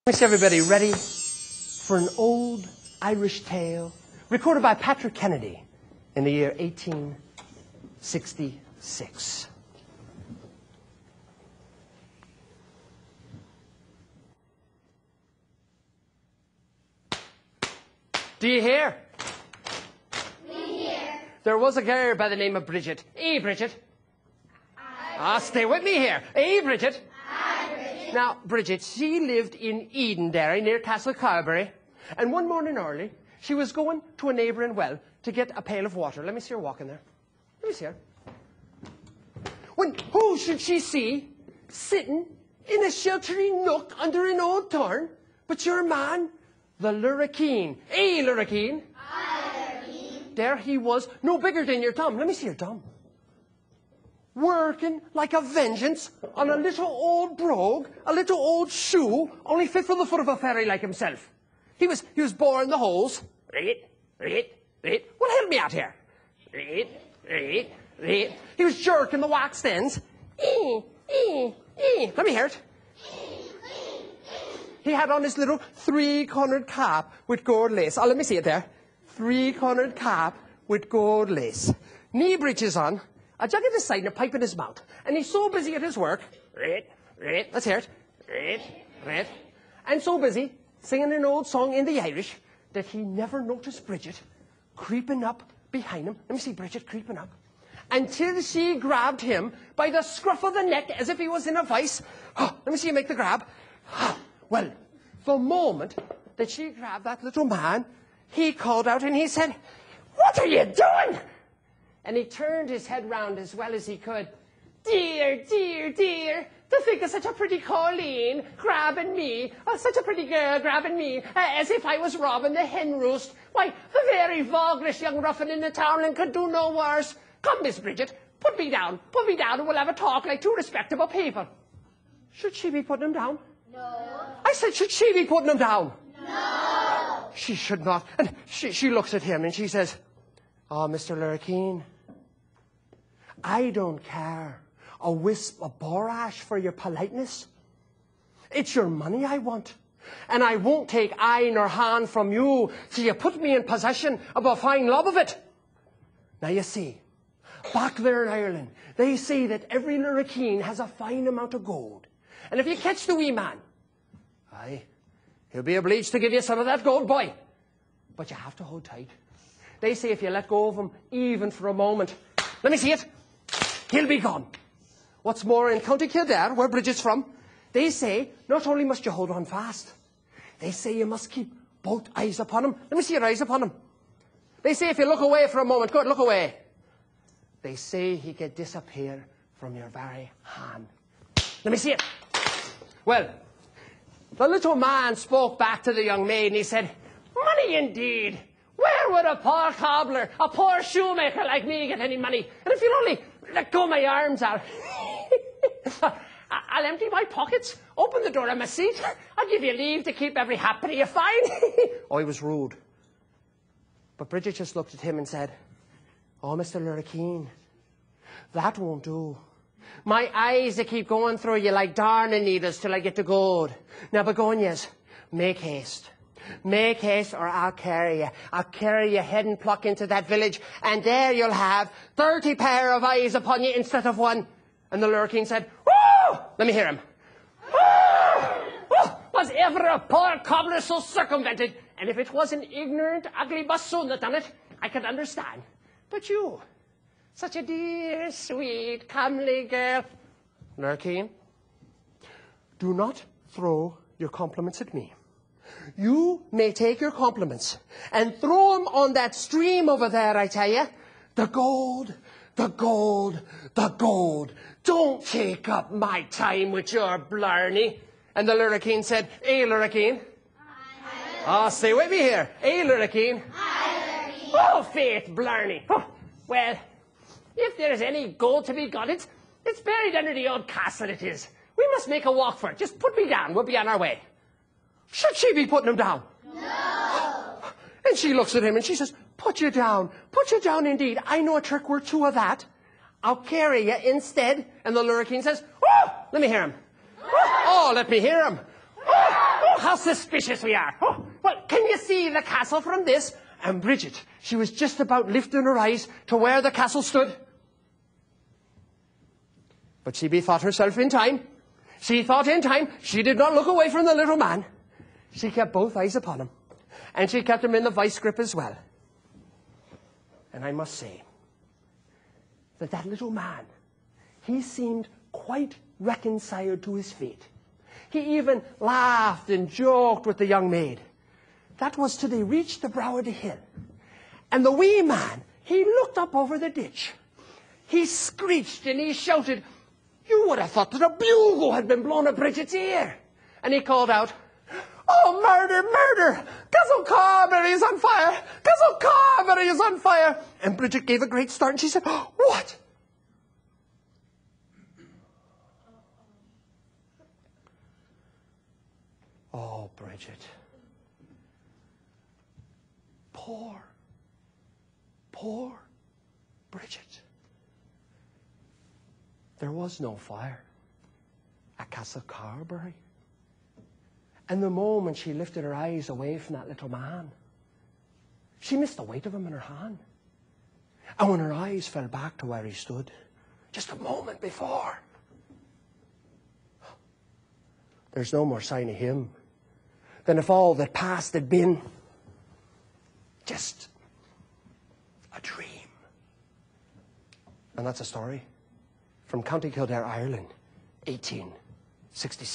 Is everybody ready for an old Irish tale recorded by Patrick Kennedy in the year 1866? Do you hear? We hear. There was a girl by the name of Bridget. Hey, Bridget. Stay with me here. Hey, Bridget. Hi, Bridget. Now, Bridget, she lived in Edenderry near Castle Carberry. And one morning early, she was going to a neighbouring well to get a pail of water. Let me see her walking there. Let me see her. When who should she see sitting in a sheltery nook under an old thorn but your man, the Lurricane. Hey, Lurricane. Hi, Lurricane. There he was, no bigger than your thumb. Let me see your thumb. Working like a vengeance on a little old brogue, a little old shoe, only fit for the foot of a fairy like himself. He was boring the holes. Well, help me out here. He was jerking the waxed ends. Let me hear it. He had on his little three-cornered cap with gold lace. Oh, let me see it there. Three-cornered cap with gold lace. Knee breeches on, a jug at his side and a pipe in his mouth. And he's so busy at his work. Let's hear it. And so busy singing an old song in the Irish that he never noticed Bridget creeping up behind him. Let me see Bridget creeping up. Until she grabbed him by the scruff of the neck as if he was in a vice. Let me see you make the grab. Well, the moment that she grabbed that little man, he called out and he said, "What are you doing?" And he turned his head round as well as he could. Dear, dear, dear, to think of such a pretty Colleen grabbing me, such a pretty girl grabbing me, as if I was robbing the hen roost. Why, the very vulgarest young ruffian in the town and could do no worse. Come, Miss Bridget, put me down, and we'll have a talk like two respectable people. Should she be putting him down? No. I said, should she be putting him down? No. She should not. And she looks at him and she says, "Oh, Mr. Lurricane, I don't care a wisp of borash for your politeness. It's your money I want. And I won't take eye nor hand from you till you put me in possession of a fine lob of it." Now you see, back there in Ireland, they say that every Lurricane has a fine amount of gold. And if you catch the wee man, he'll be obliged to give you some of that gold, boy. But you have to hold tight. They say if you let go of him even for a moment, let me see it, he'll be gone. What's more, in County Kildare, where Bridget's from, they say not only must you hold on fast, they say you must keep both eyes upon him. Let me see your eyes upon him. They say if you look away for a moment, good, look away. They say he could disappear from your very hand. Let me see it. Well, the little man spoke back to the young maid and he said, "Money indeed. Where would a poor cobbler, a poor shoemaker like me get any money? And if you'll only let go my arms out, I'll empty my pockets, open the door of my seat. I'll give you leave to keep every halfpenny you find." Oh, he was rude. But Bridget just looked at him and said, "Oh, Mr. Lurricane, that won't do. My eyes, they keep going through you like darning needles till I get the gold. Now, begonias, make haste. Make haste or I'll carry you. I'll carry you head and pluck into that village, and there you'll have 30 pair of eyes upon you instead of one." And the Lurricane said, "Woo!" Let me hear him. "Woo! Was ever a poor cobbler so circumvented? And if it was an ignorant, ugly bassoon that done it, I could understand. But you, such a dear, sweet, comely girl." Lurricane, do not throw your compliments at me. You may take your compliments and throw them on that stream over there, I tell you. The gold, the gold, the gold. Don't take up my time with your blarney." And the Lurricane said, "Hey, Lurricane." "Oh, stay with me here. Hey, Lurricane." Hi, Lurricane. "Oh, faith, blarney. Oh, well, if there's any gold to be got, it's buried under the old castle, it is. We must make a walk for it. Just put me down. We'll be on our way." Should she be putting him down? No. And she looks at him and she says, put you down indeed. I know a trick worth two of that. I'll carry you instead." And the Lurricane says, "Oh, let me hear him. Oh, let me hear him. Oh, Oh, how suspicious we are. Oh, well, can you see the castle from this? And Bridget, she was just about lifting her eyes to where the castle stood. But she bethought herself in time. She thought in time. She did not look away from the little man. She kept both eyes upon him. And she kept him in the vice grip as well. And I must say that that little man, he seemed quite reconciled to his fate. He even laughed and joked with the young maid. That was till they reached the brow of the hill. And the wee man, he looked up over the ditch. He screeched and he shouted, you would have thought that a bugle had been blown at Bridget's ear. And he called out, oh, murder, murder! Castle Carberry is on fire! Castle Carberry is on fire! And Bridget gave a great start and she said, what? Oh, Bridget. Poor Bridget. There was no fire at Castle Carberry. And the moment she lifted her eyes away from that little man, she missed the weight of him in her hand. And when her eyes fell back to where he stood, just a moment before, there's no more sign of him than if all that passed had been just a dream. And that's a story from County Kildare, Ireland, 1866.